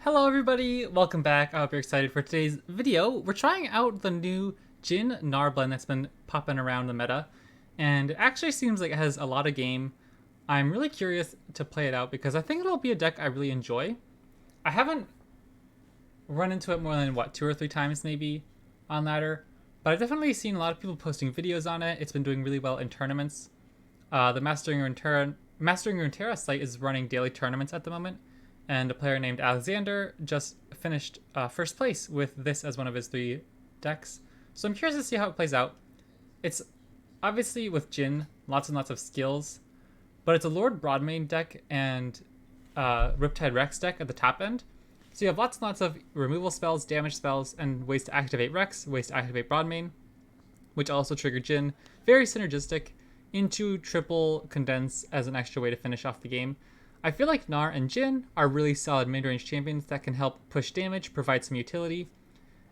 Hello everybody, welcome back. I hope you're excited for today's video. We're trying out the new Jhin Gnar blend that's been popping around the meta, and it actually seems like it has a lot of game. I'm really curious to play it out because I think it'll be a deck I really enjoy. I haven't run into it more than, what, 2 or 3 times maybe on ladder, but I've definitely seen a lot of people posting videos on it. It's been doing really well in tournaments. The Mastering Runeterra site is running daily tournaments at the moment, and a player named Alexander just finished first place with this as one of his 3 decks. So I'm curious to see how it plays out. It's obviously with Jhin, lots and lots of skills, but it's a Lord Broadmane deck and RIPTIDE Rex deck at the top end. So you have lots and lots of removal spells, damage spells, and ways to activate Rex, ways to activate Broadmane, which also trigger Jhin. Very synergistic into triple condense as an extra way to finish off the game. I feel like Gnar and Jhin are really solid mid-range champions that can help push damage, provide some utility.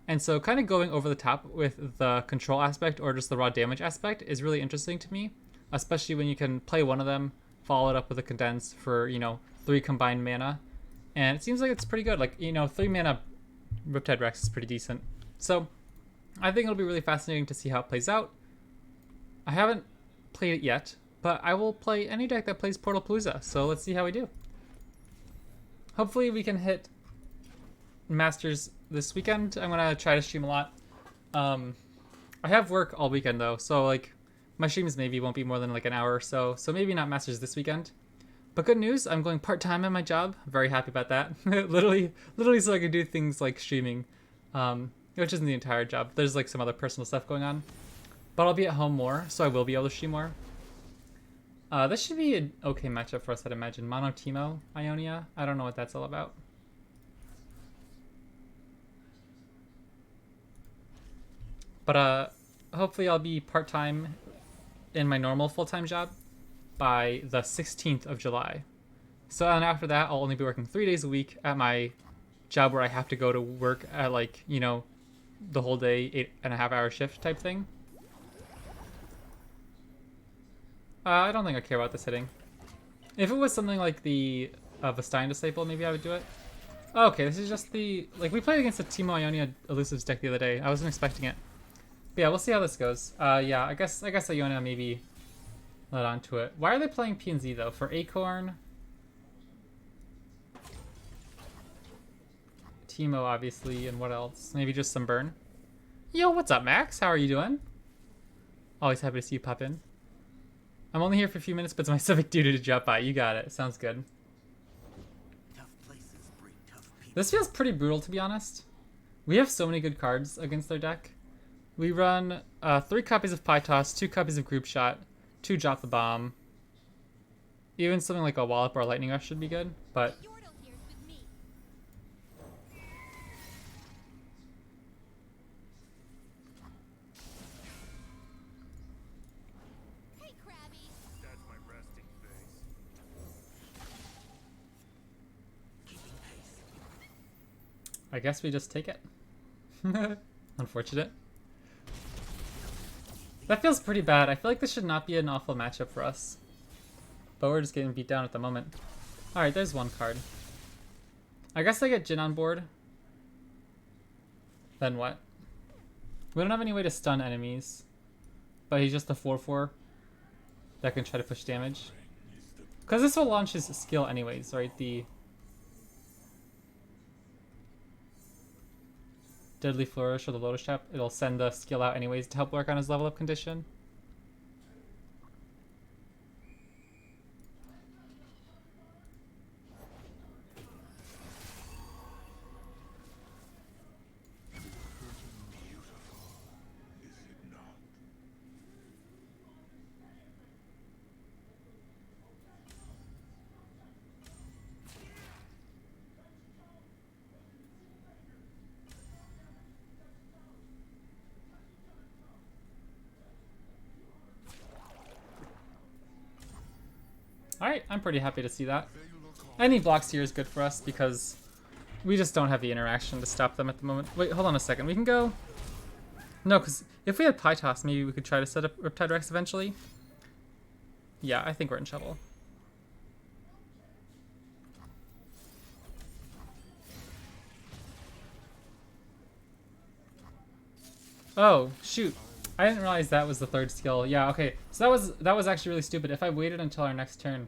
And so kind of going over the top with the control aspect or just the raw damage aspect is really interesting to me, especially when you can play one of them, follow it up with a condense for, 3 combined mana. And it seems like it's pretty good. Like, 3 mana Riptide Rex is pretty decent. So I think it'll be really fascinating to see how it plays out. I haven't played it yet, but I will play any deck that plays Portal Palooza, so let's see how we do. Hopefully we can hit Masters this weekend. I'm going to try to stream a lot. I have work all weekend though, so like my streams maybe won't be more than like an hour or so, so maybe not Masters this weekend. But good news, I'm going part-time at my job. I'm very happy about that. literally so I can do things like streaming, which isn't the entire job. There's like some other personal stuff going on. But I'll be at home more, so I will be able to stream more. This should be an okay matchup for us, I'd imagine. Mono Teemo, Ionia. I don't know what that's all about. But hopefully I'll be part-time in my normal full-time job by the 16th of July. So and after that, I'll only be working 3 days a week at my job where I have to go to work at like, the whole day, 8.5-hour shift type thing. I don't think I care about this hitting. If it was something like the Vastine Disciple, maybe I would do it. Oh, okay, this is just the... Like, we played against the Teemo Ionia Elusives deck the other day. I wasn't expecting it. But yeah, we'll see how this goes. Yeah, I guess Ionia maybe led on to it. Why are they playing PNZ, though? For Acorn? Teemo, obviously, and what else? Maybe just some burn? Yo, what's up, Max? How are you doing? Always happy to see you pop in. I'm only here for a few minutes, but it's my civic duty to drop by. You got it. Sounds good. This feels pretty brutal, to be honest. We have so many good cards against their deck. We run 3 copies of Pie Toss, 2 copies of Group Shot, 2 Drop the Bomb. Even something like a Wallop or a Lightning Rush should be good, but... I guess we just take it. Unfortunate. That feels pretty bad. I feel like this should not be an awful matchup for us. But we're just getting beat down at the moment. Alright, there's one card. I guess I get Jhin on board. Then what? We don't have any way to stun enemies. But he's just a 4/4 that can try to push damage. Because this will launch his skill anyways, right? The Deadly Flourish or the Lotus Trap, it'll send the skill out anyways to help work on his level up condition. Alright, I'm pretty happy to see that. Any blocks here is good for us because we just don't have the interaction to stop them at the moment. Wait, hold on a second. We can go... No, because if we had Pie Toss, maybe we could try to set up Riptide Rex eventually. Yeah, I think we're in trouble. Oh, shoot. I didn't realize that was the third skill. Yeah, okay. So that was actually really stupid. If I waited until our next turn,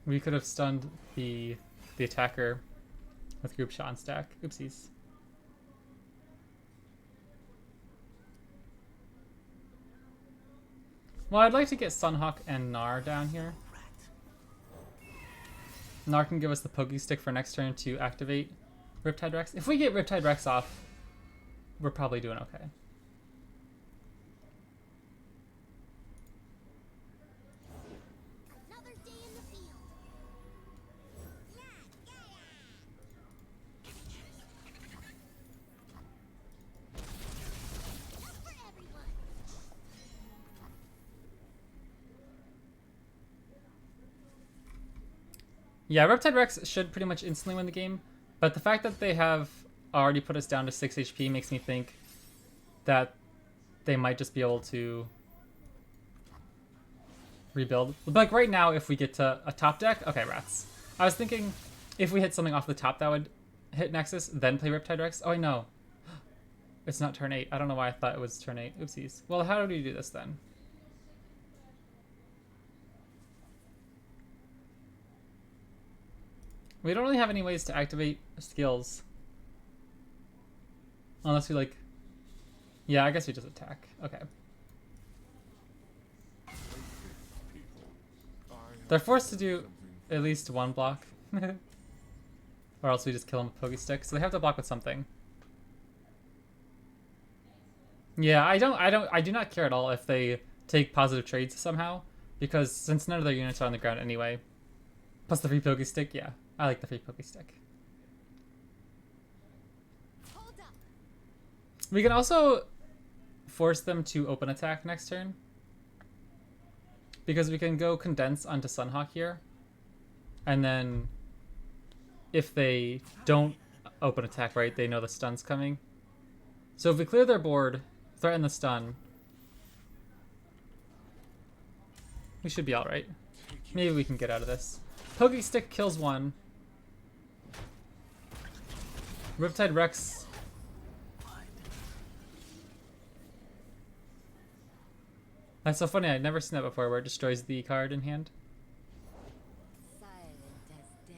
we could have stunned the attacker with group shot and stack. Oopsies. Well, I'd like to get Sunhawk and Gnar down here. Gnar can give us the Pokey Stick for next turn to activate Riptide Rex. If we get Riptide Rex off, we're probably doing okay. Another day in the field. Just for everyone. Yeah, Riptide Rex should pretty much instantly win the game, but the fact that they have already put us down to 6 HP makes me think that they might just be able to rebuild. Like right now, if we get to a top deck, okay, rats. I was thinking if we hit something off the top that would hit Nexus, then play Riptide Rex. Oh, I know. It's not turn 8. I don't know why I thought it was turn 8. Oopsies. Well, how do we do this then? We don't really have any ways to activate skills. Unless we like... Yeah, I guess we just attack. Okay. They're forced to do at least one block. Or else we just kill them with Pokey Stick. So they have to block with something. Yeah, I do not care at all if they take positive trades somehow. Because since none of their units are on the ground anyway. Plus the free Pokey Stick, yeah. I like the free Pokey Stick. Hold up. We can also force them to open attack next turn. Because we can go condense onto Sunhawk here. And then if they don't open attack, right, they know the stun's coming. So if we clear their board, threaten the stun, we should be alright. Maybe we can get out of this. Pokey Stick kills one. Riptide Rex. That's so funny, I'd never seen that before where it destroys the card in hand. Silent as death.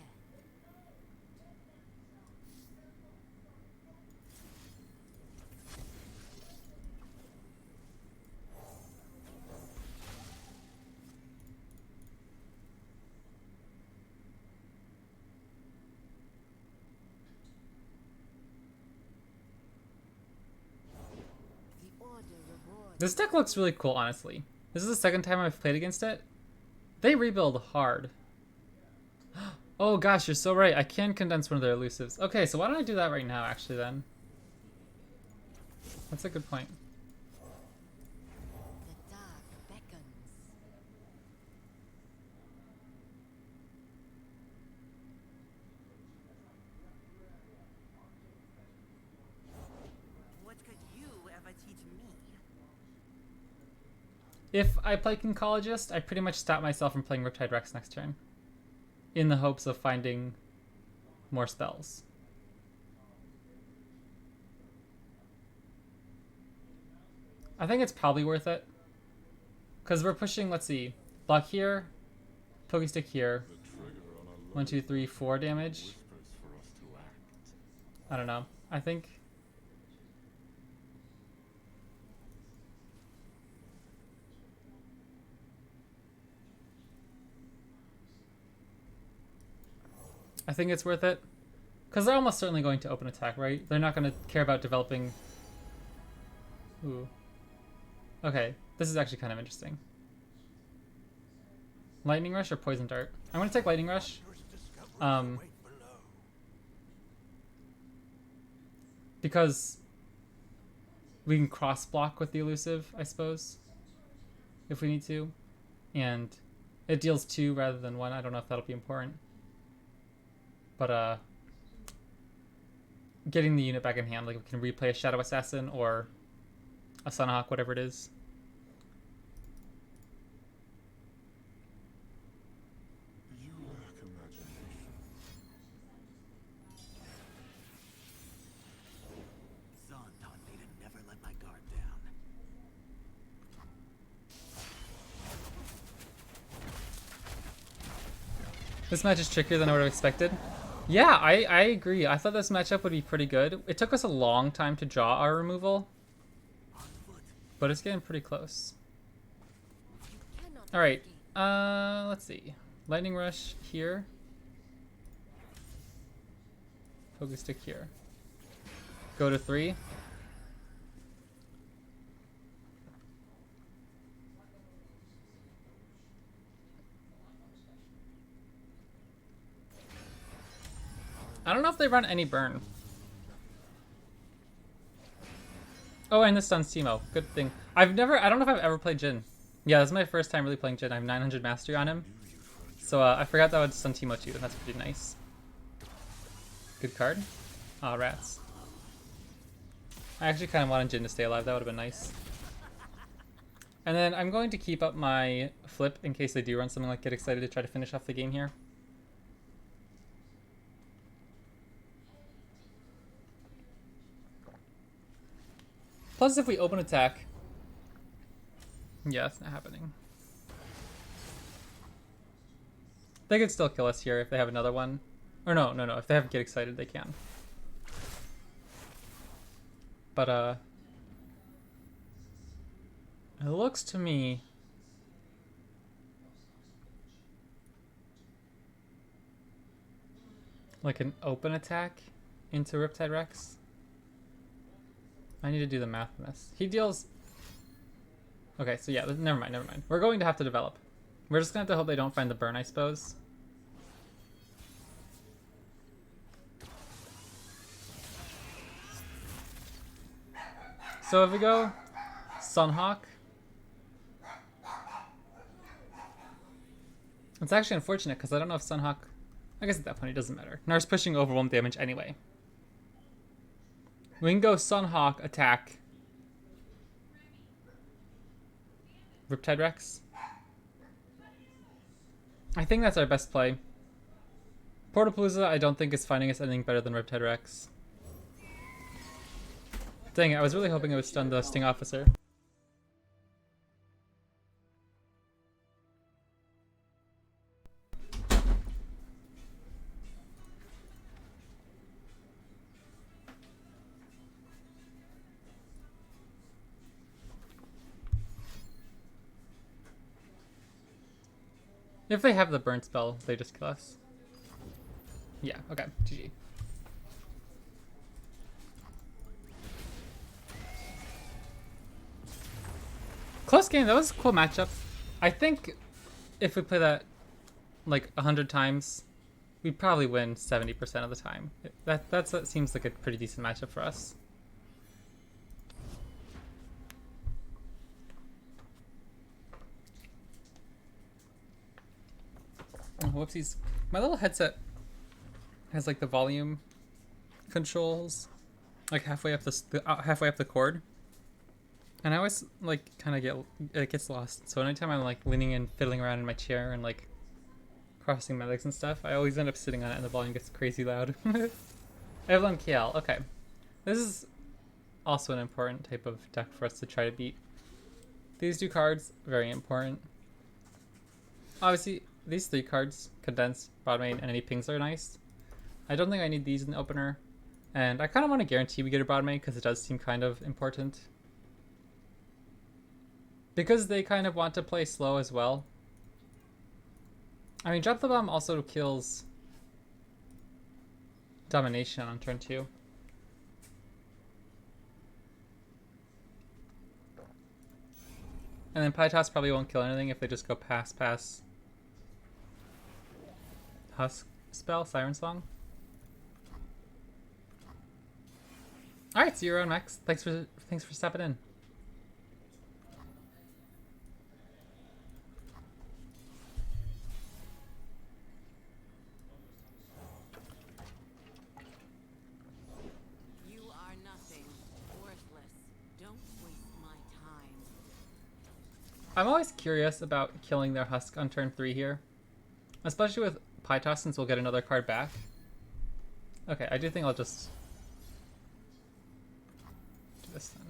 The order rewards. This deck looks really cool, honestly. This is the second time I've played against it. They rebuild hard. Oh gosh, you're so right. I can condense one of their elusives. Okay, so why don't I do that right now, actually, then? That's a good point. The dark beckons. What could you ever teach me? If I play Concologist, I pretty much stop myself from playing Riptide Rex next turn. In the hopes of finding more spells. I think it's probably worth it. Because we're pushing, let's see, block here, Pokey Stick here. 1, 2, 3, 4 damage. I don't know. I think... it's worth it. Because they're almost certainly going to open attack, right? They're not going to care about developing... Ooh. Okay, this is actually kind of interesting. Lightning Rush or Poison Dart? I'm going to take Lightning Rush. Because we can cross block with the elusive, I suppose. If we need to. And it deals 2 rather than 1. I don't know if that'll be important. But getting the unit back in hand, like we can replay a Shadow Assassin or a Sunhawk, whatever it is. You lack imagination. Zontan This match is trickier than I would have expected. Yeah, I agree. I thought this matchup would be pretty good. It took us a long time to draw our removal, but it's getting pretty close. Cannot All right, escape. let's see. Lightning Rush here. Focus Stick here. Go to 3. I don't know if they run any burn. Oh, and this stuns Teemo. Good thing. I don't know if I've ever played Jhin. Yeah, this is my first time really playing Jhin. I have 900 mastery on him. So I forgot that would stun Teemo too. That's pretty nice. Good card. Aw, rats. I actually kind of wanted Jhin to stay alive. That would have been nice. And then I'm going to keep up my flip in case they do run something like Get Excited to try to finish off the game here. Plus, if we open attack... Yeah, that's not happening. They could still kill us here if they have another one. Or no. If they have Get Excited, they can. But, it looks to me... like an open attack into Riptide Rex. I need to do the math on this. He deals... Okay, so yeah, never mind. We're going to have to develop. We're just going to have to hope they don't find the burn, I suppose. So if we go Sunhawk... It's actually unfortunate because I don't know if Sunhawk... I guess at that point it doesn't matter. Gnar's pushing overwhelm damage anyway. We can go Sunhawk attack Riptide Rex. I think that's our best play. Portapalooza I don't think is finding us anything better than Riptide Rex. Dang it, I was really hoping it would stun the Sting Officer. If they have the burn spell, they just kill us. Yeah, okay, GG. Close game, that was a cool matchup. I think if we play that like 100 times, we probably win 70% of the time. That seems like a pretty decent matchup for us. Oh, whoopsies. My little headset has like the volume controls like halfway up the cord. And I always like kind of it gets lost. So anytime I'm like leaning and fiddling around in my chair and like crossing my legs and stuff, I always end up sitting on it and the volume gets crazy loud. Evelyn KL, okay. This is also an important type of deck for us to try to beat. These 2 cards, very important. Obviously, these 3 cards, Condensed, Broadmane, and any pings are nice. I don't think I need these in the opener. And I kind of want to guarantee we get a Broadmane because it does seem kind of important. Because they kind of want to play slow as well. I mean, Drop the Bomb also kills Domination on turn 2. And then Pytos probably won't kill anything if they just go pass. Husk spell, Siren Song. Alright, see you around, Max. Thanks for stepping in. You are nothing. Worthless. Don't waste my time. I'm always curious about killing their Husk on turn 3 here. Especially with Pytos, since we'll get another card back. Okay, I do think I'll just do this then.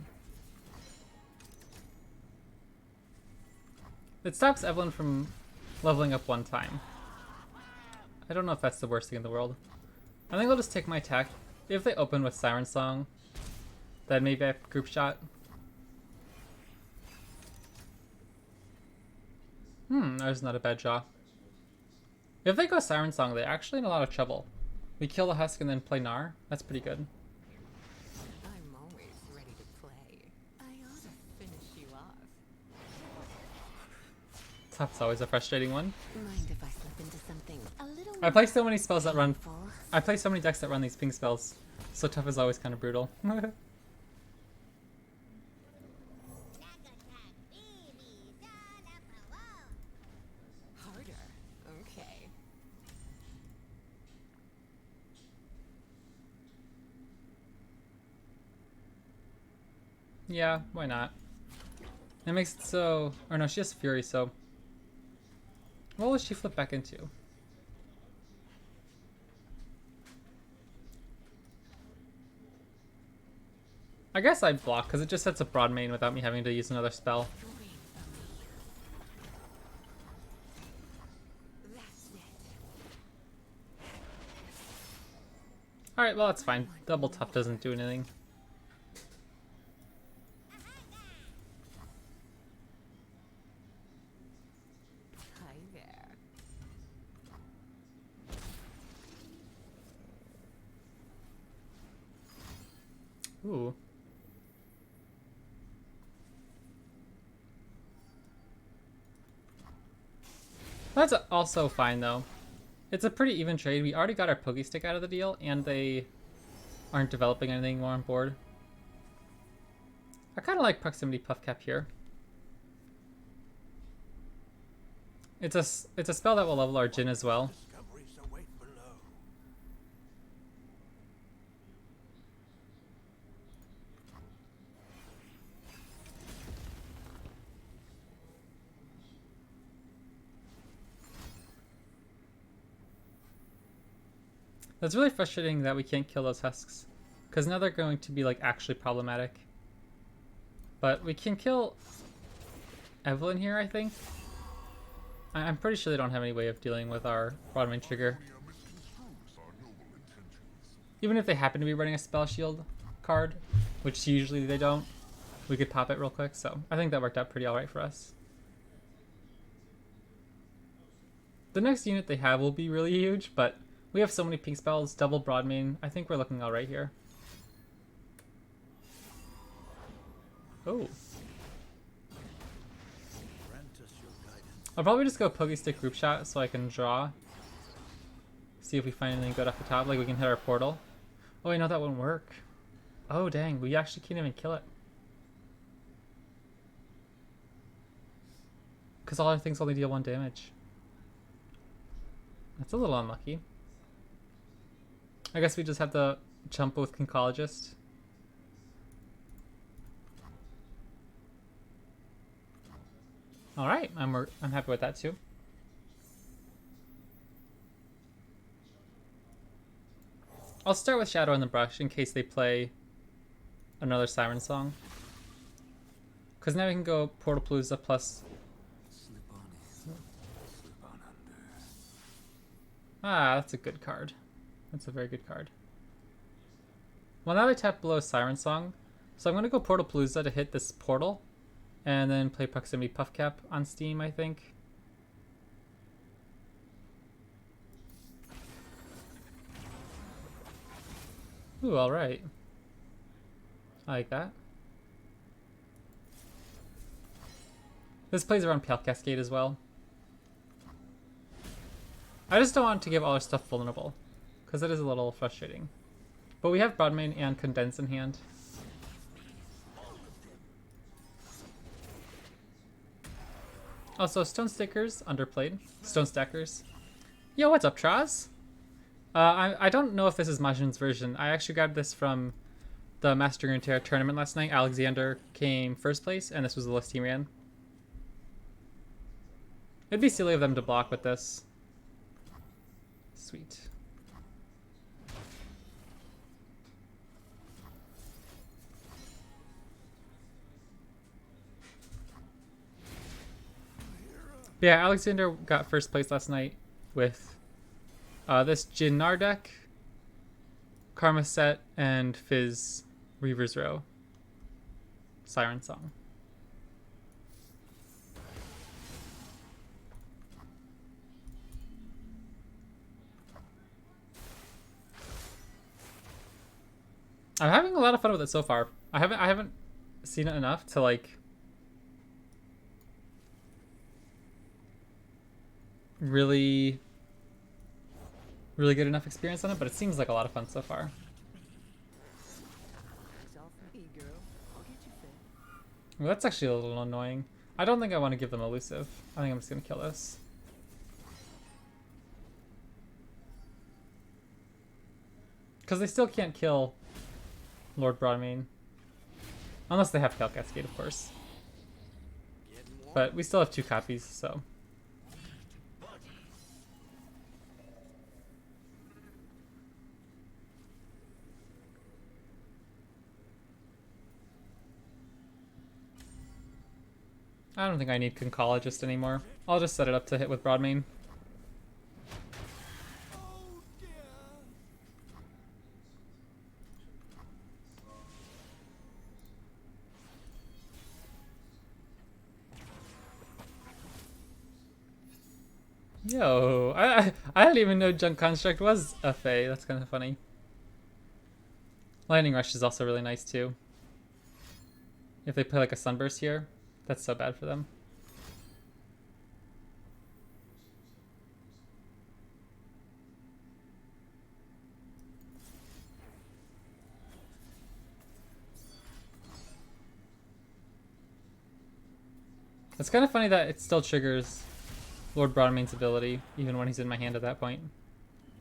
It stops Evelyn from leveling up 1 time. I don't know if that's the worst thing in the world. I think I'll just take my attack. If they open with Siren Song, then maybe I have group shot. There's not a bad draw. If they go Siren Song, they're actually in a lot of trouble. We kill the Husk and then play Gnar. That's pretty good. I'm always ready to play. I ought to finish you off. Top's always a frustrating one. Mind if I slip into something a little I play so many spells that run. painful? I play so many decks that run these ping spells. So Tough is always kind of brutal. Harder. Okay. Yeah, why not? It makes it so... Or no, she has Fury, so... What will she flip back into? I guess I block, because it just sets a broad main without me having to use another spell. That's it. Alright, well that's fine. Double Tough doesn't do anything. Hi there. Ooh. That's also fine though. It's a pretty even trade. We already got our Poke Stick out of the deal, and they aren't developing anything more on board. I kind of like Proximity Puff Cap here. It's a spell that will level our Jhin as well. Discoveries await below. It's really frustrating that we can't kill those Husks, because now they're going to be like actually problematic. But we can kill Evelyn here, I think. I'm pretty sure they don't have any way of dealing with our broad main trigger. Ionia misconstrues our noble intentions. Even if they happen to be running a spell shield card, which usually they don't, we could pop it real quick. So I think that worked out pretty alright for us. The next unit they have will be really huge, but we have so many pink spells, double broad main. I think we're looking alright here. Oh. Grant us your guidance. I'll probably just go Poke Stick group shot so I can draw. See if we find anything good off the top, like we can hit our portal. Oh wait, no, that wouldn't work. Oh dang, we actually can't even kill it. Because all our things only deal 1 damage. That's a little unlucky. I guess we just have to jump with Concologist. Alright, I'm happy with that too. I'll start with Shadow in the Brush in case they play another Siren Song. Because now we can go Portalpalooza plus... Slip on in. Slip on under. Ah, that's a good card. That's a very good card. Well, now they tap below Siren Song. So I'm going to go Portalpalooza to hit this portal. And then play Proximity Puff Cap on Steam, I think. Ooh, alright. I like that. This plays around Pale Cascade as well. I just don't want to give all our stuff vulnerable, because it is a little frustrating. But we have Broadmain and Condense in hand. Also, Stone Stickers, underplayed. Stone Stackers. Yo, what's up, Traz? I don't know if this is Majin's version. I actually grabbed this from the Master Runeterra tournament last night. Alexander came first place, and this was the list he ran. It'd be silly of them to block with this. Sweet. But yeah, Alexander got first place last night with This Jhin Gnar deck, Karma Sett, and Fizz Reaver's Row. Siren Song. I'm having a lot of fun with it so far. I haven't seen it enough to like really get enough experience on it, but it seems like a lot of fun so far. It's all for me, girl. I'll get you fed. Well, that's actually a little annoying. I don't think I want to give them elusive. I think I'm just gonna kill this. Because they still can't kill Lord Broadmean. Unless they have Cal Cascade, of course. But we still have 2 copies, so. I don't think I need Concologist anymore. I'll just set it up to hit with Broadmean. Yo, I didn't even know Junk Construct was a Fae. That's kind of funny. Lightning Rush is also really nice too. If they play like a Sunburst here, that's so bad for them. It's kind of funny that it still triggers Lord Broadmean's ability, even when he's in my hand at that point.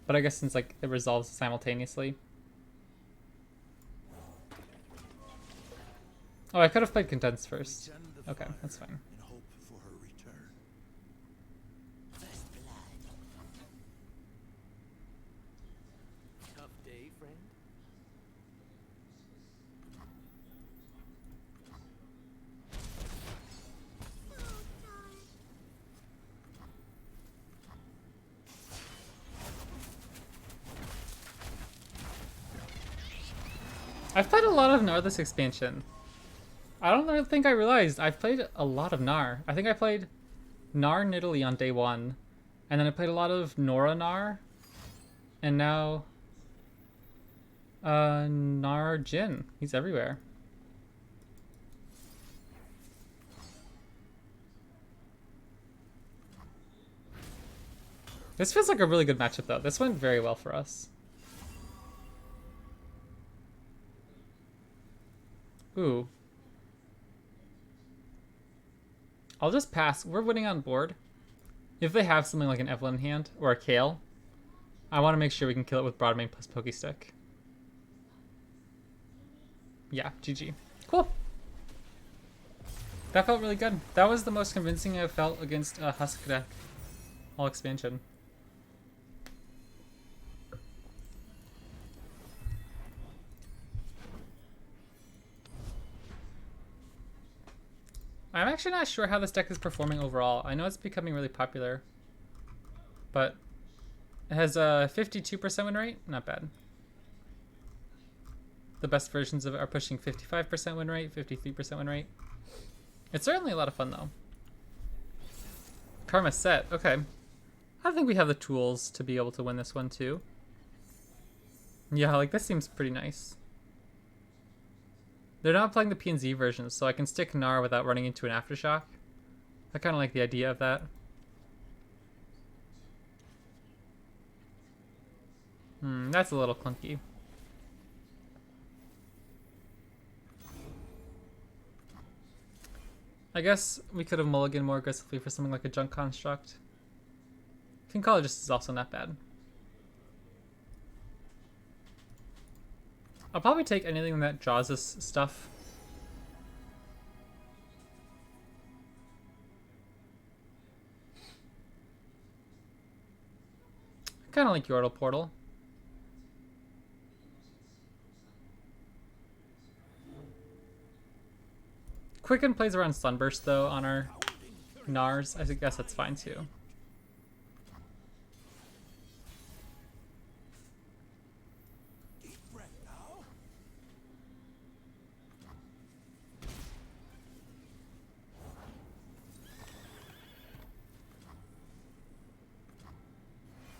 But I guess since like it resolves simultaneously. Oh, I could have played Condense first. Okay, that's fine. In hope for her return. First blood. Tough day, friend. I've played a lot of Gnar this expansion. I don't really think I realized I've played a lot of Gnar. I think I played Gnar in Italy on day 1. And then I played a lot of Nora Gnar. And now Gnar Jhin. He's everywhere. This feels like a really good matchup though. This went very well for us. Ooh. I'll just pass. We're winning on board. If they have something like an Evelyn in hand or a Kale, I want to make sure we can kill it with Broadmean plus Pokestick. Yeah, GG. Cool. That felt really good. That was the most convincing I've felt against a Husk deck all expansion. I'm actually not sure how this deck is performing overall. I know it's becoming really popular, but it has a 52% win rate. Not bad. The best versions of it are pushing 55% win rate, 53% win rate. It's certainly a lot of fun though. Karma Sett. Okay. I think we have the tools to be able to win this one too. Yeah, like this seems pretty nice. They're not playing the PNZ versions, so I can stick Gnar without running into an Aftershock. I kind of like the idea of that. That's a little clunky. I guess we could have mulliganed more aggressively for something like a Junk Construct. Concologist is also not bad. I'll probably take anything that draws us stuff. I kind of like Yordle Portal. Quicken plays around Sunburst though on our Gnars. I guess that's fine too.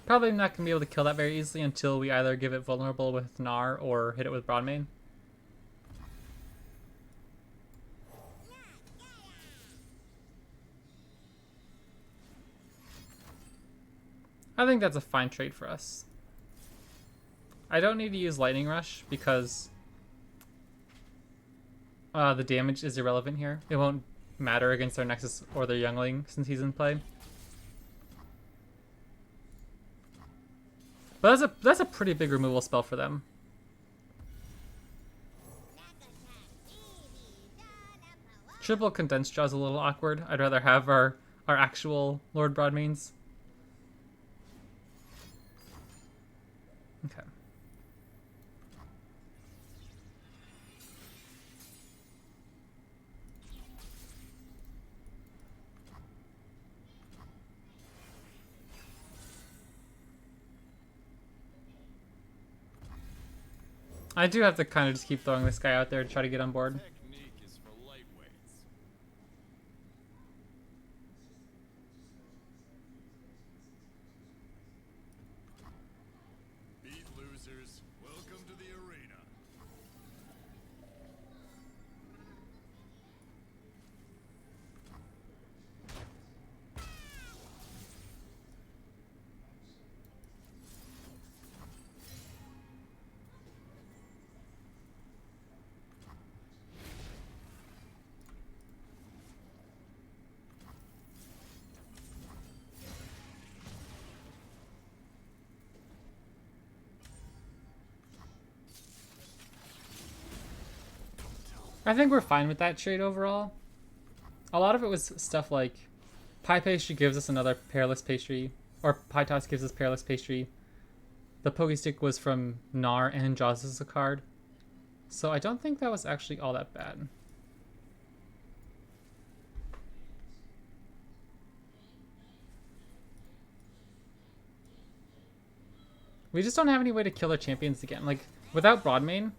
Probably not going to be able to kill that very easily until we either give it vulnerable with Gnar or hit it with Broadmane. I think that's a fine trade for us. I don't need to use Lightning Rush because the damage is irrelevant here. It won't matter against our Nexus or their Youngling since he's in play. But that's a pretty big removal spell for them. Triple Condensed Jaw is a little awkward. I'd rather have our actual Lord Broadmanes. Okay. I do have to kind of just keep throwing this guy out there to try to get on board. Technique is for lightweights. Beat losers, welcome to the arena. I think we're fine with that trade overall. A lot of it was stuff like Pie Pastry gives us another Perilous Pastry, or Pie Toss gives us Perilous Pastry. The Pokestick was from Gnar and Jaws as a card. So I don't think that was actually all that bad. We just don't have any way to kill our champions again. Like, without Broadmane,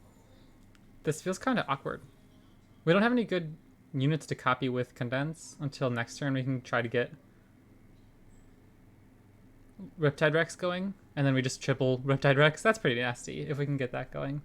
this feels kind of awkward. We don't have any good units to copy with Condense until next turn. We can try to get Riptide Rex going, and then we just triple Riptide Rex. That's pretty nasty if we can get that going.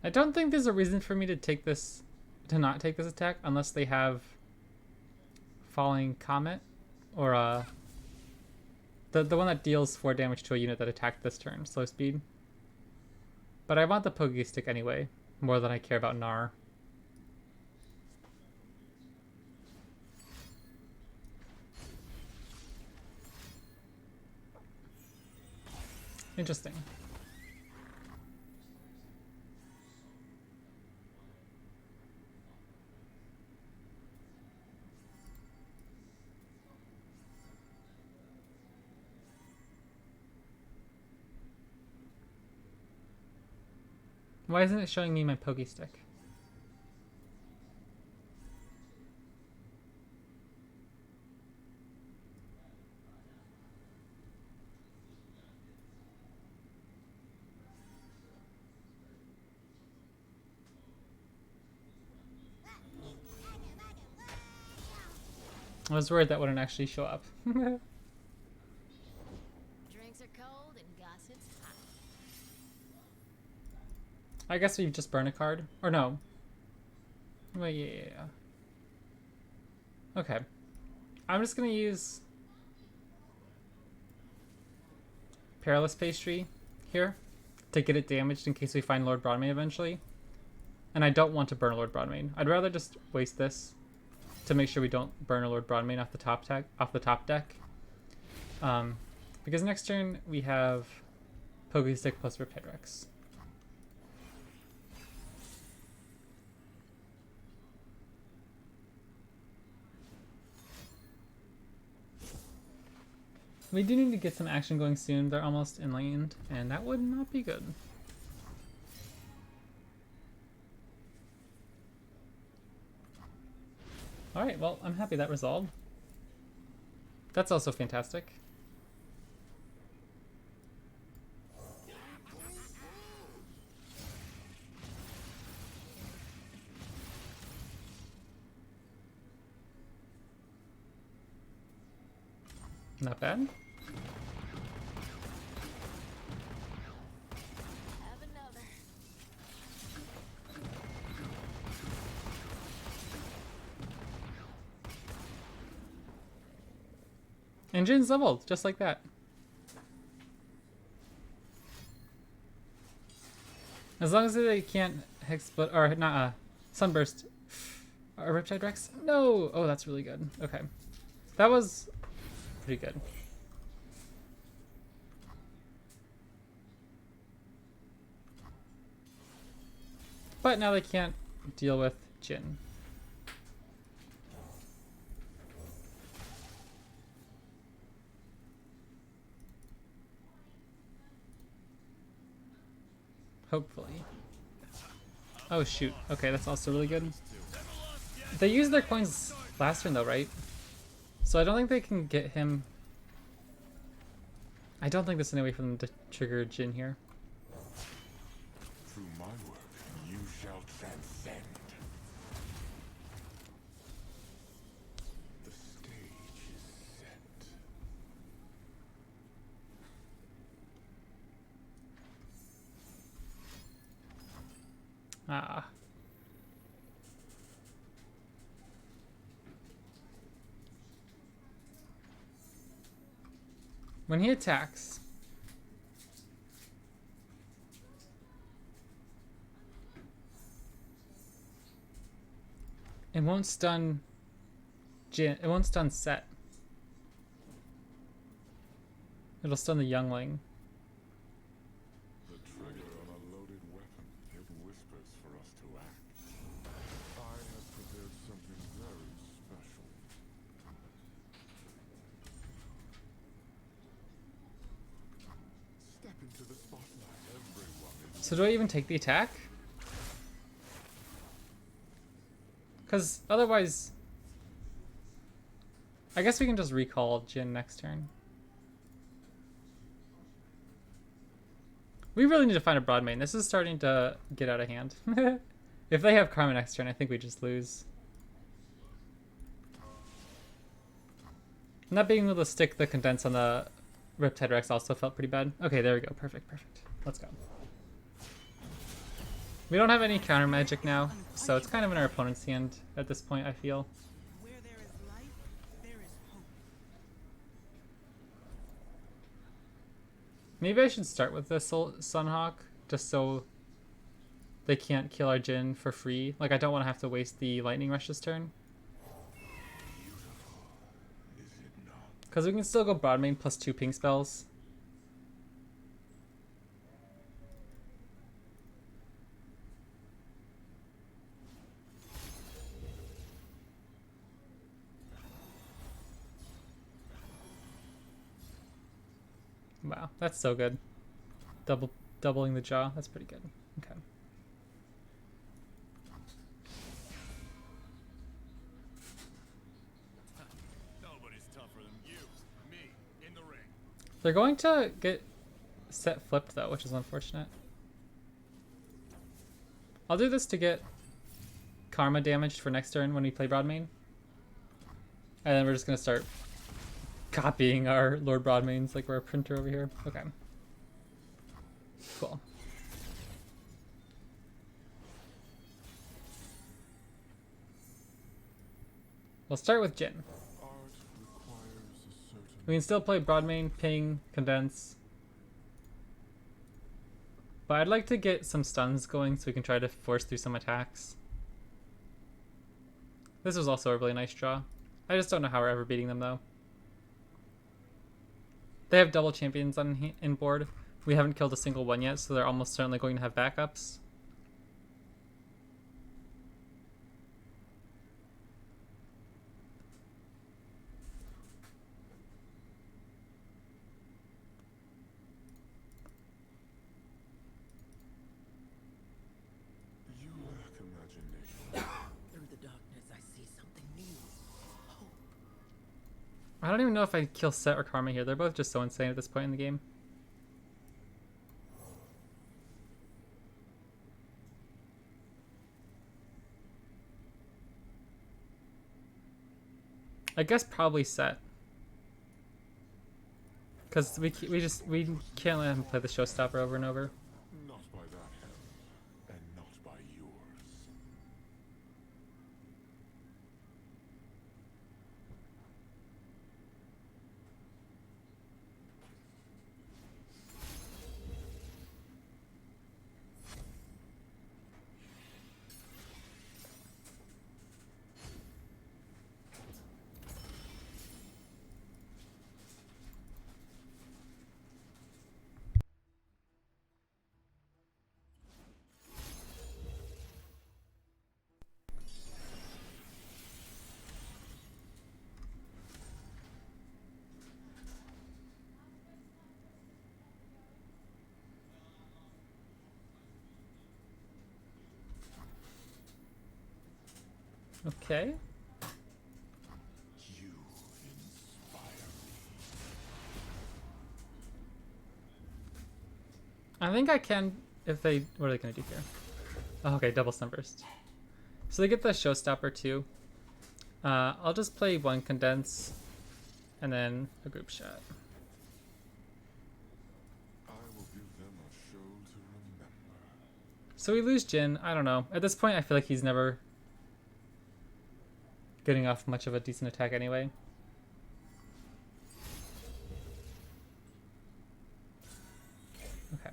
I don't think there's a reason for me to take this, to not take this attack unless they have Falling Comet or the one that deals 4 damage to a unit that attacked this turn, slow speed. But I want the Pokestick anyway, more than I care about Gnar. Interesting. Why isn't it showing me my Pokestick? I was worried that wouldn't actually show up. Drinks are cold and gossip's hot. I guess we just burn a card. Or no. Well, yeah. Okay. I'm just going to use Perilous Pastry here to get it damaged in case we find Lord Broadmane eventually. And I don't want to burn Lord Broadmane. I'd rather just waste this to make sure we don't burn a Lord Broadmane off the top deck. Because next turn we have Pokestick plus Riptide Rex. We do need to get some action going soon. They're almost inland, and that would not be good. Alright, well, I'm happy that resolved. That's also fantastic. Not bad. Have another. And Jhin's leveled, just like that. As long as they can't Hex Split, or not, Sunburst. Or Riptide Rex? No! Oh, that's really good. Okay. That was pretty good. But now they can't deal with Jhin. Hopefully. Oh shoot. Okay, that's also really good. They used their coins last turn though, right? So I don't think they can get him. I don't think there's any way for them to trigger Jhin here. Through my work, you shall transcend. The stage is set. Ah. When he attacks, it won't stun Jhin. It won't stun Sett. It'll stun the youngling. The trigger on a loaded weapon. It whispers for us to act. I have prepared something very special. Step into the spotlight. Everyone is So do I even take the attack? Because otherwise, I guess we can just recall Jhin next turn. We really need to find a broad main. This is starting to get out of hand. If they have Karma next turn, I think we just lose. Not being able to stick the condense on the Riptide Rex also felt pretty bad. Okay, there we go. Perfect, perfect. Let's go. We don't have any counter magic now, so it's kind of in our opponent's hand at this point, I feel. Where there is life, there is hope. Maybe I should start with this Sunhawk, just so they can't kill our Jhin for free. Like, I don't want to have to waste the Lightning Rush this turn. beautiful, is it not? Because we can still go broad main plus 2 ping spells. Wow, that's so good. Doubling the jaw, that's pretty good. Okay. Nobody's tougher than you. Me, in the ring. They're going to get Sett flipped though, which is unfortunate. I'll do this to get Karma damaged for next turn when we play broad main. And then we're just gonna start copying our Lord Broadmains like we're a printer over here. Okay. Cool. We'll start with Jhin. Art requires a certain We can still play Broadmain, Ping, Condense. But I'd like to get some stuns going so we can try to force through some attacks. This was also a really nice draw. I just don't know how we're ever beating them though. They have double champions on in board. We haven't killed a single one yet, so they're almost certainly going to have backups. you lack imagination. Through the darkness, I see something new. Hope. I don't even know if I kill Sett or Karma here. They're both just so insane at this point in the game. I guess probably Sett. Because we can't let him play the showstopper over and over. Not by that hand, and not by yours. Okay. You inspire me. I think I can if they. What are they gonna do here? Oh, okay, double sunburst. So they get the showstopper too. I'll just play one condense, and then a group shot. I will give them a show to remember. So we lose Jhin. I don't know. At this point, I feel like he's never getting off much of a decent attack anyway. Okay.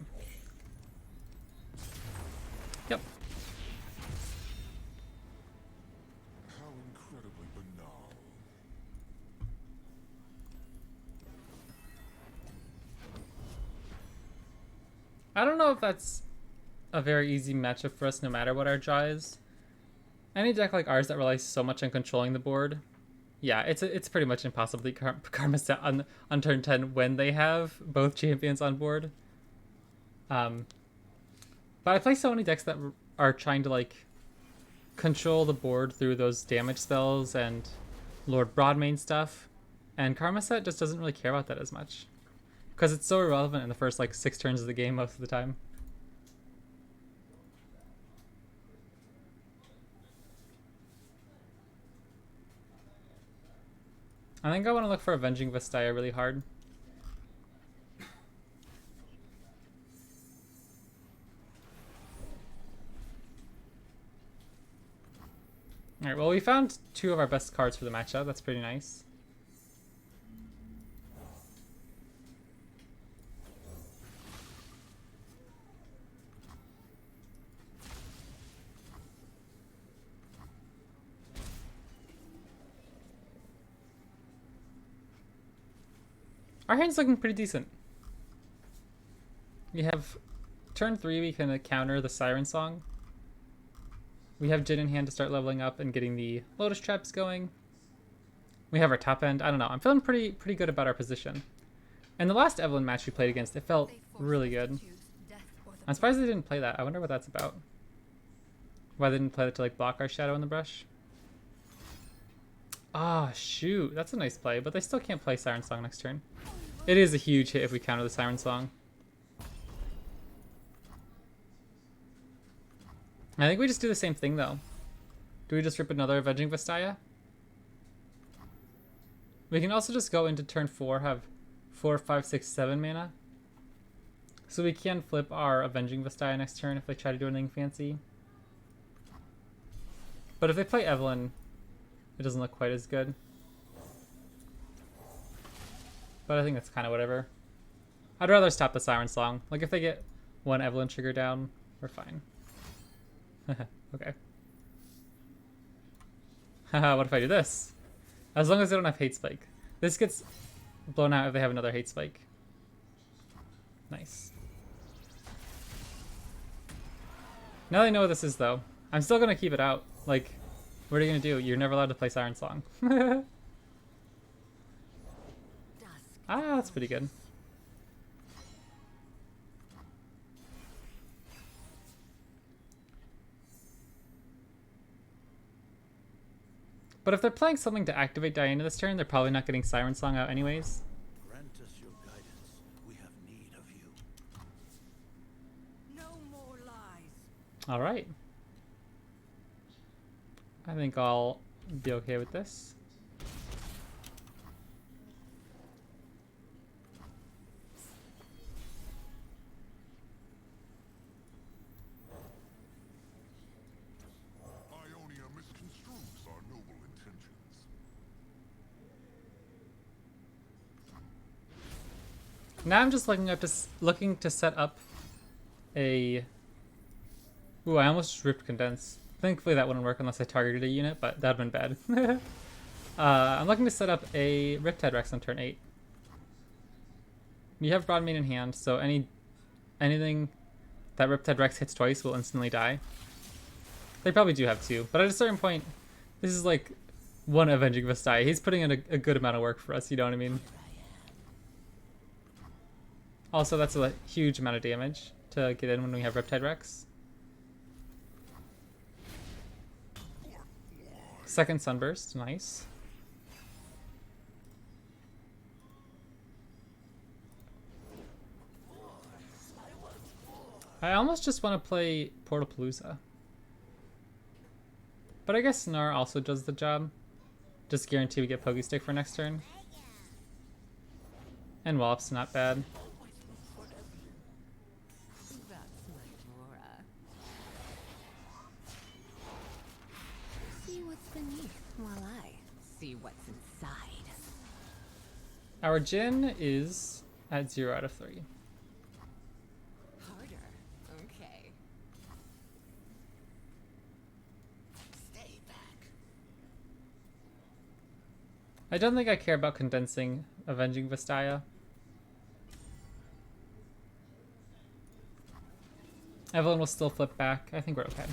Yep. How incredibly banal. I don't know if that's a very easy matchup for us no matter what our draw is. Any deck like ours that relies so much on controlling the board, yeah, it's pretty much impossible to Karma Set on turn 10 when they have both champions on board. But I play so many decks that are trying to like control the board through those damage spells and Lord Broadmane stuff, and Karma Set just doesn't really care about that as much because it's so irrelevant in the first like 6 turns of the game most of the time. I think I want to look for Avenging Vestaya really hard. Alright, well we found 2 of our best cards for the matchup. That's pretty nice. Our hand's looking pretty decent. We have turn 3, we can counter the Siren Song. We have Jhin in hand to start leveling up and getting the Lotus Traps going. We have our top end. I don't know. I'm feeling pretty good about our position. And the last Evelyn match we played against, it felt really good. I'm surprised they didn't play that. I wonder what that's about. Why they didn't play that to like block our Shadow in the Brush. Ah, shoot. That's a nice play, but they still can't play Siren Song next turn. It is a huge hit if we counter the Siren Song. I think we just do the same thing, though. Do we just rip another Avenging Vestaya? We can also just go into turn 4, have 4, 5, 6, 7 mana. So we can flip our Avenging Vestaya next turn if they try to do anything fancy. But if they play Evelyn, it doesn't look quite as good. But I think that's kind of whatever. I'd rather stop the Siren Song. Like, if they get one Evelyn trigger down, we're fine. Okay. Haha, what if I do this? As long as they don't have Hate Spike. This gets blown out if they have another Hate Spike. Nice. Now they know what this is, though. I'm still going to keep it out. Like, what are you going to do? You're never allowed to play Siren Song. Ah, that's pretty good. But if they're playing something to activate Diana this turn, they're probably not getting Siren Song out anyways. Grant us your guidance. We have need of you. No more lies. All right. I think I'll be okay with this. Now I'm just looking to set up a. Ooh, I almost ripped condense. Thankfully that wouldn't work unless I targeted a unit, but that'd been bad. I'm looking to set up a Riptide Rex on turn 8. You have Broadmane in hand, so anything that Riptide Rex hits twice will instantly die. They probably do have 2, but at a certain point, this is like one Avenging Vastaya. He's putting in a good amount of work for us, you know what I mean? Also, that's a huge amount of damage to get in when we have Riptide Rex. Second Sunburst, nice. I almost just want to play Portapalooza. But I guess Gnar also does the job. Just guarantee we get Pokestick for next turn. And Wallop's not bad. That's my Aurora. See what's beneath while I see what's inside. Our Jhin is at 0 out of 3. Harder. Okay. Stay back. I don't think I care about condensing Avenging Vastaya. Evelyn will still flip back. I think we're okay.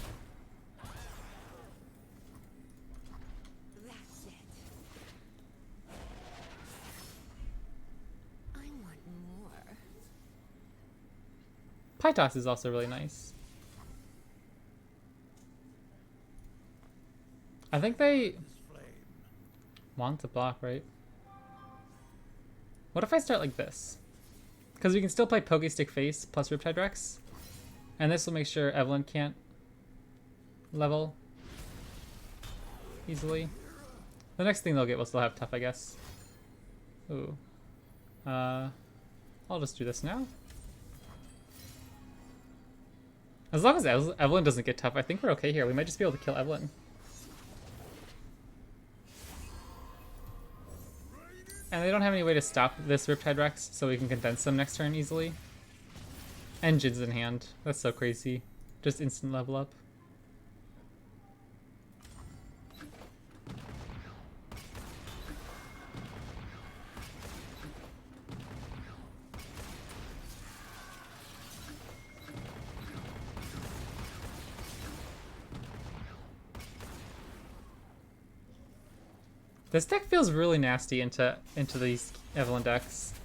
That's it. I want more. Pytos is also really nice. I think they This flame. want to block, right? What if I start like this? Because we can still play Pokestick face plus Riptide Rex. And this will make sure Evelyn can't level easily. The next thing they'll get will still have tough, I guess. Ooh. I'll just do this now. As long as Evelyn doesn't get tough, I think we're okay here. We might just be able to kill Evelyn. And they don't have any way to stop this Riptide Rex, so we can condense them next turn easily. And Jhin's in hand. That's so crazy. Just instant level up. This deck feels really nasty into these Evelyn decks.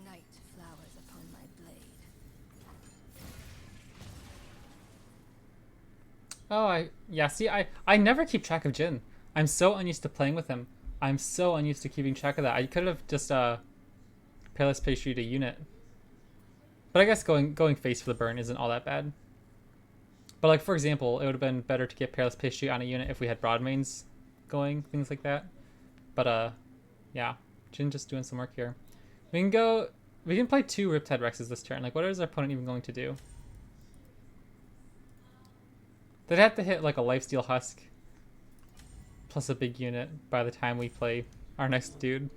Night flowers upon my blade. Oh, yeah, see, I never keep track of Jhin. I'm so unused to playing with him. I'm so unused to keeping track of that. I could have just Peerless Pastry to unit. But I guess going face for the burn isn't all that bad. But like, for example, it would have been better to get Peerless Pastry on a unit if we had Broadmanes going, things like that. But yeah, Jhin just doing some work here. We can play 2 Riptide Rexes this turn. Like, what is our opponent even going to do? They'd have to hit like a Lifesteal Husk plus a big unit by the time we play our next dude.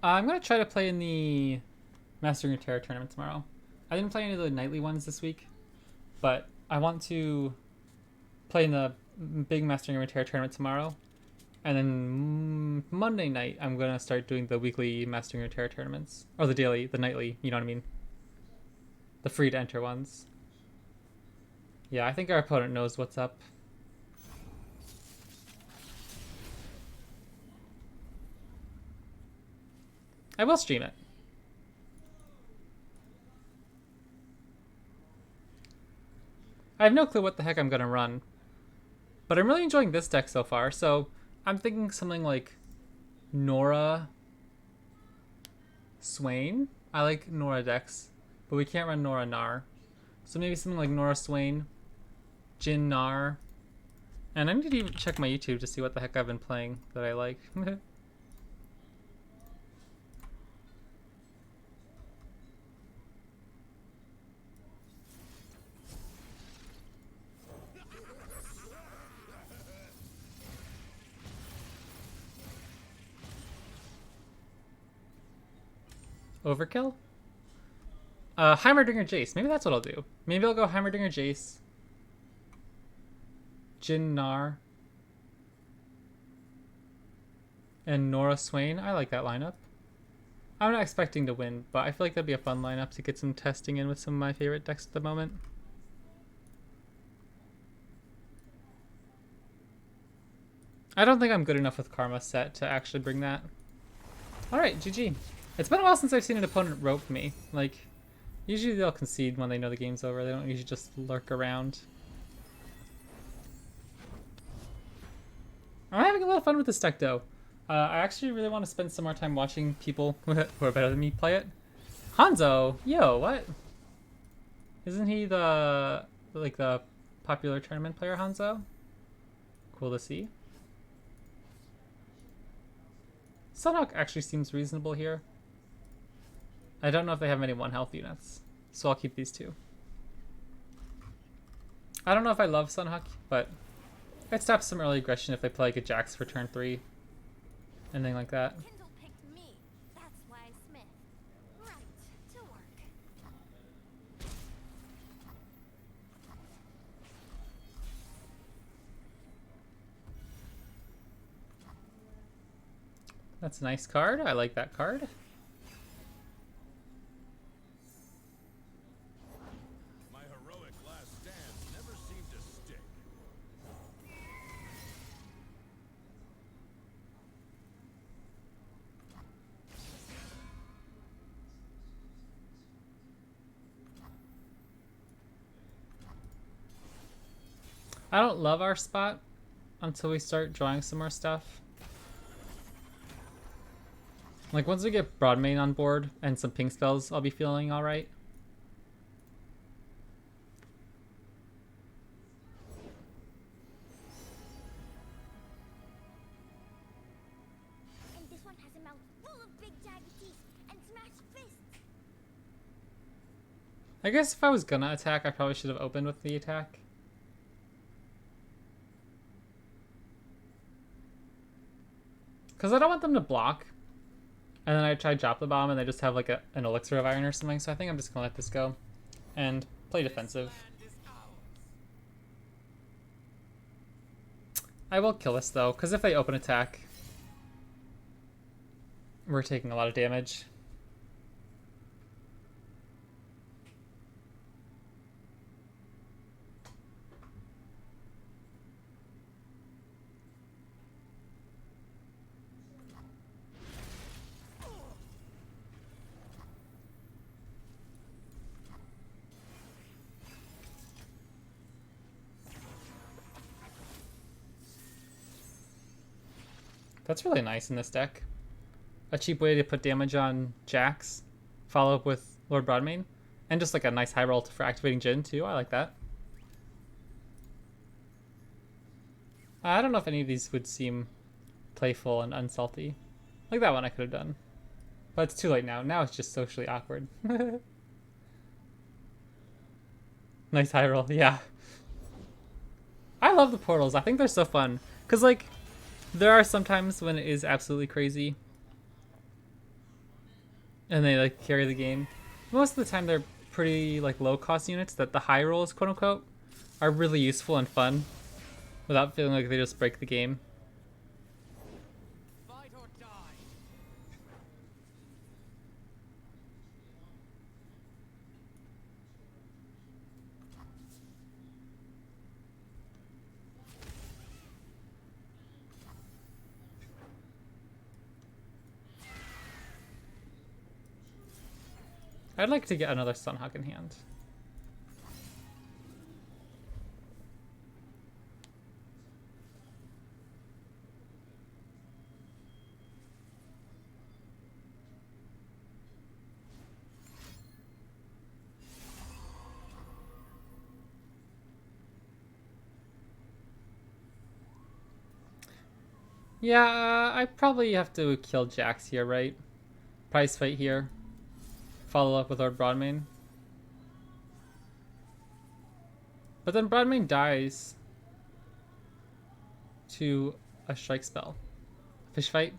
I'm going to try to play in the Mastering Runeterra tournament tomorrow. I didn't play any of the nightly ones this week, but I want to play in the big Mastering Runeterra tournament tomorrow. And then Monday night, I'm going to start doing the weekly Mastering Runeterra tournaments. Or the nightly, you know what I mean? The free to enter ones. Yeah, I think our opponent knows what's up. I will stream it. I have no clue what the heck I'm going to run. But I'm really enjoying this deck so far, so I'm thinking something like Nora Swain. I like Nora decks, but we can't run Nora Gnar. So maybe something like Nora Swain, Jhin Gnar. And I need to even check my YouTube to see what the heck I've been playing that I like. Overkill? Heimerdinger Jace. Maybe that's what I'll do. Maybe I'll go Heimerdinger Jace. Jhin Gnar. And Nora Swain. I like that lineup. I'm not expecting to win, but I feel like that'd be a fun lineup to get some testing in with some of my favorite decks at the moment. I don't think I'm good enough with Karma Sett to actually bring that. Alright, GG. It's been a while since I've seen an opponent rope me. Like, usually they'll concede when they know the game's over. They don't usually just lurk around. I'm having a lot of fun with this deck, though. I actually really want to spend some more time watching people who are better than me play it. Hanzo! Yo, what? Isn't he the popular tournament player, Hanzo? Cool to see. Sunhawk actually seems reasonable here. I don't know if they have many 1 health units, so I'll keep these 2. I don't know if I love Sunhawk, but I'd stop some early aggression if they play like a Jax for turn 3. Anything like that. Kindle picked me. That's why Smith. Right to work. That's a nice card. I like that card. My heroic last stand never seemed to stick. I don't love our spot until we start drawing some more stuff. Like, once we get Broadmane on board and some pink spells, I'll be feeling alright. And this one has a mouth full of big jagged teeth and smashed fists. I guess if I was gonna attack, I probably should have opened with the attack. Because I don't want them to block. And then I try drop the bomb and they just have like an elixir of iron or something. So I think I'm just gonna let this go and play defensive. I will kill this though, because if they open attack, we're taking a lot of damage. That's really nice in this deck. A cheap way to put damage on Jax, follow up with Lord Broadmane, and just like a nice high roll for activating Jhin too. I like that. I don't know if any of these would seem playful and unsalty. Like that one I could have done. But it's too late now. Now it's just socially awkward. Nice high roll, yeah. I love the portals. I think they're so fun. Because like, there are some times when it is absolutely crazy. And they like carry the game. Most of the time they're pretty like low cost units that the high rolls, quote unquote, are really useful and fun without feeling like they just break the game. Fight or die. I'd like to get another Sunhawk in hand. Yeah, I probably have to kill Jax here, right? Price fight here. Follow up with our Broadmane. But then Broadmane dies to a strike spell. Fish fight.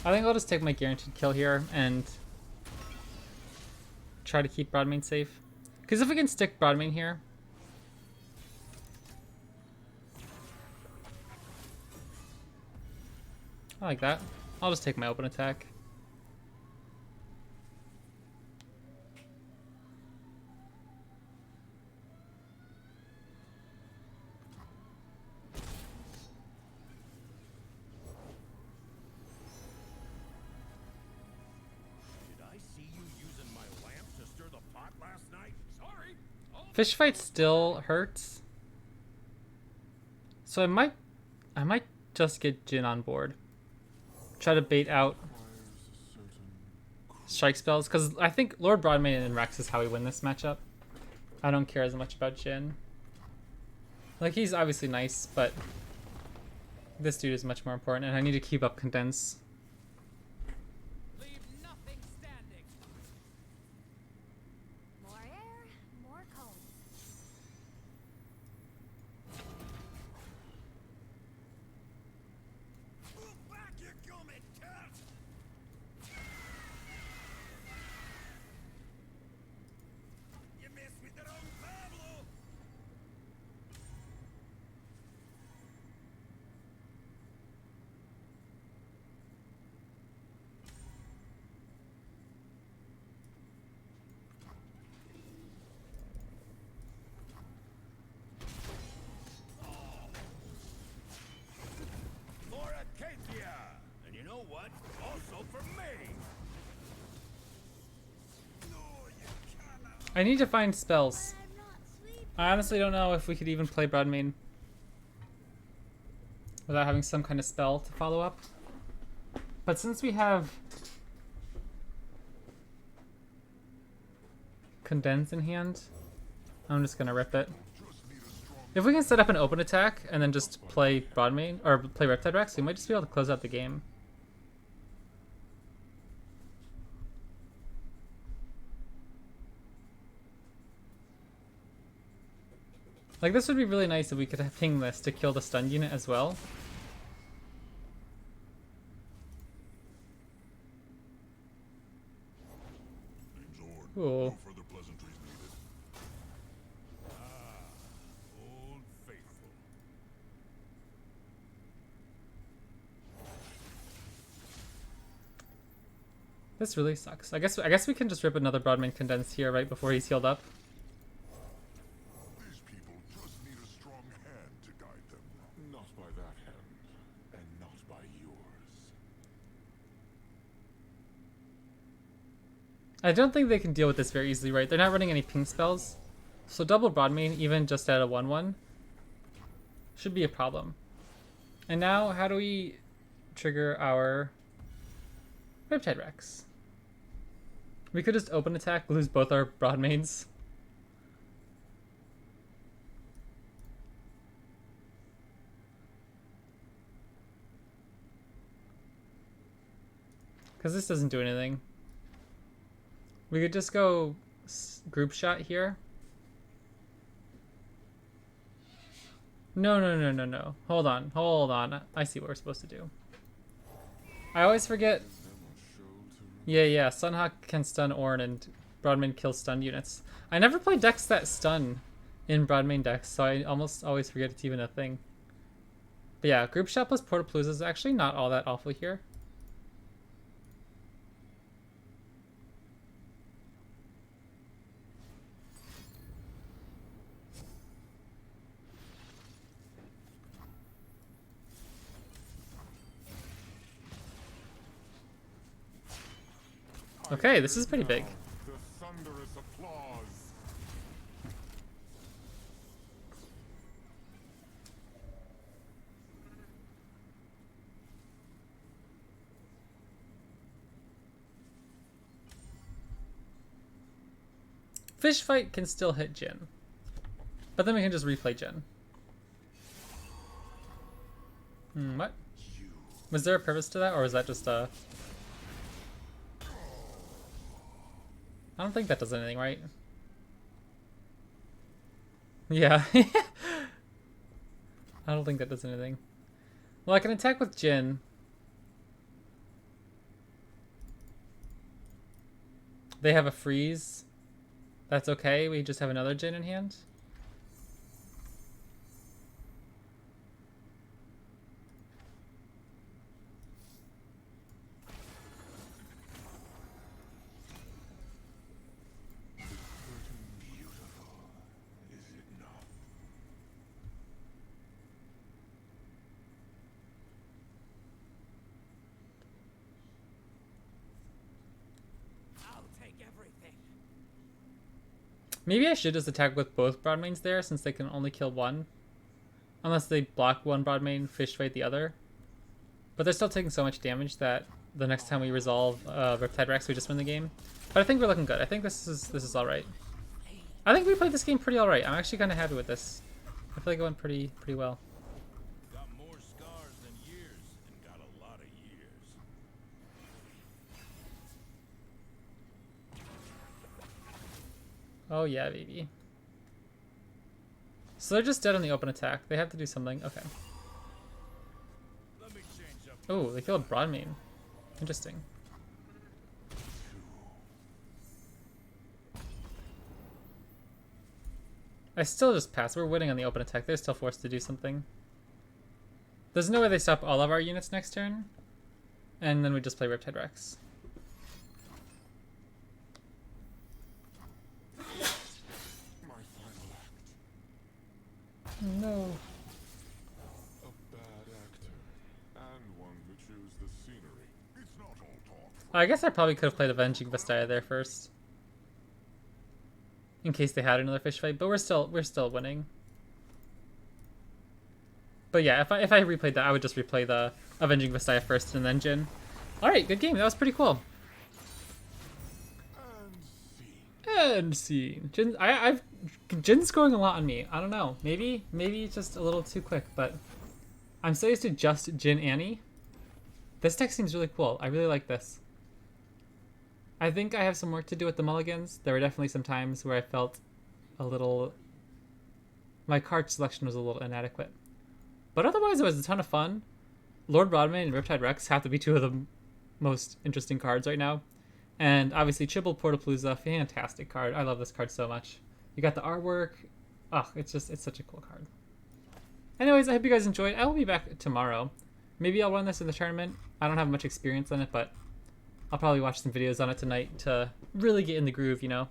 I think I'll just take my guaranteed kill here and try to keep Broadmain safe. Because if we can stick Broadmain here, I like that. I'll just take my open attack. Fish fight still hurts, so I might just get Jhin on board. Try to bait out strike spells, because I think Lord Broadmain and Rex is how we win this matchup. I don't care as much about Jhin. Like, he's obviously nice, but this dude is much more important, and I need to keep up Condense. More air, more cold. Back you gummit, cat! You messed with the wrong Pablo! For Acacia! And you know what? Also for me! No, you cannot! I need to find spells. I'm not sleeping. I honestly don't know if we could even play Broadmain without having some kind of spell to follow up. But since we have Condense in hand, I'm just gonna rip it. If we can set up an open attack and then just play Broadmain or play Riptide Rex, we might just be able to close out the game. Like, this would be really nice if we could ping this to kill the stun unit as well. Ooh. No further pleasantries needed. Old faithful. This really sucks. I guess we can just rip another Broadmain Condense here right before he's healed up. These people just need a strong hand to guide them. Not by that hand, and not by yours. I don't think they can deal with this very easily, right? They're not running any ping spells. So double Broadmain, even just at a 1-1, should be a problem. And now, how do we trigger our Riptide Rex? We could just open attack, lose both our Broadmains. Because this doesn't do anything. We could just go group shot here. No. Hold on. I see what we're supposed to do. I always forget. Yeah. Sunhawk can stun Ornn and Broadmain kills stun units. I never play decks that stun in Broadmain decks, so I almost always forget it's even a thing. But yeah, group shot plus Portapalooza is actually not all that awful here. Okay, this is pretty big. The thunderous applause. Fish fight can still hit Jhin, but then we can just replay Jhin. What? Was there a purpose to that, or was that just a... I don't think that does anything, right? Yeah. I don't think that does anything. Well, I can attack with Jhin. they have a freeze. That's okay. We just have another Jhin in hand. Beautiful, is it not? I'll take everything. Maybe I should just attack with both broad mains there, since they can only kill one. Unless they block one broad main, fish fight the other. But they're still taking so much damage that the next time we resolve Riptide Rex, we just win the game. But I think we're looking good. I think this is alright. I think we played this game pretty alright. I'm actually kind of happy with this. I feel like it went pretty well. Got more scars than years and got a lot of years. Oh yeah, baby. So they're just dead on the open attack. They have to do something. Okay. Let me change up. Oh, they killed broad main. Interesting. I still just pass. We're winning on the open attack. They're still forced to do something. There's no way they stop all of our units next turn. And then we just play Riptide Rex. My final act. No. A bad actor. And one who chews the scenery. It's not all talk. I guess I probably could have played Avenging Vastaya there first. In case they had another fish fight, but we're still winning. But yeah, if I replayed that, I would just replay the Avenging Vastaya first and then Jhin. Alright, good game. That was pretty cool. And scene. Jin's scoring a lot on me. I don't know. Maybe it's just a little too quick, but I'm so used to just Jhin Annie. This deck seems really cool. I really like this. I think I have some work to do with the mulligans. There were definitely some times where I felt a little... my card selection was a little inadequate. But otherwise, it was a ton of fun. Lord Broadman and Riptide Rex have to be two of the most interesting cards right now. And obviously, Chibble Portapalooza, fantastic card. I love this card so much. You got the artwork. Oh, it's such a cool card. Anyways, I hope you guys enjoyed. I will be back tomorrow. Maybe I'll run this in the tournament. I don't have much experience on it, but I'll probably watch some videos on it tonight to really get in the groove, you know?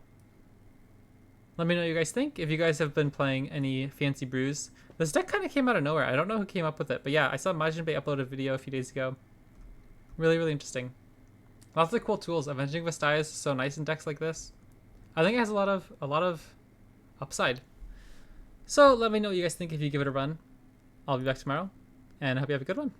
Let me know what you guys think. If you guys have been playing any Fancy Brews. This deck kind of came out of nowhere. I don't know who came up with it, but yeah, I saw Majin Bay upload a video a few days ago. Really, really interesting. Lots of cool tools. Avenging Vastaya is so nice in decks like this. I think it has a lot of upside. So let me know what you guys think if you give it a run. I'll be back tomorrow, and I hope you have a good one.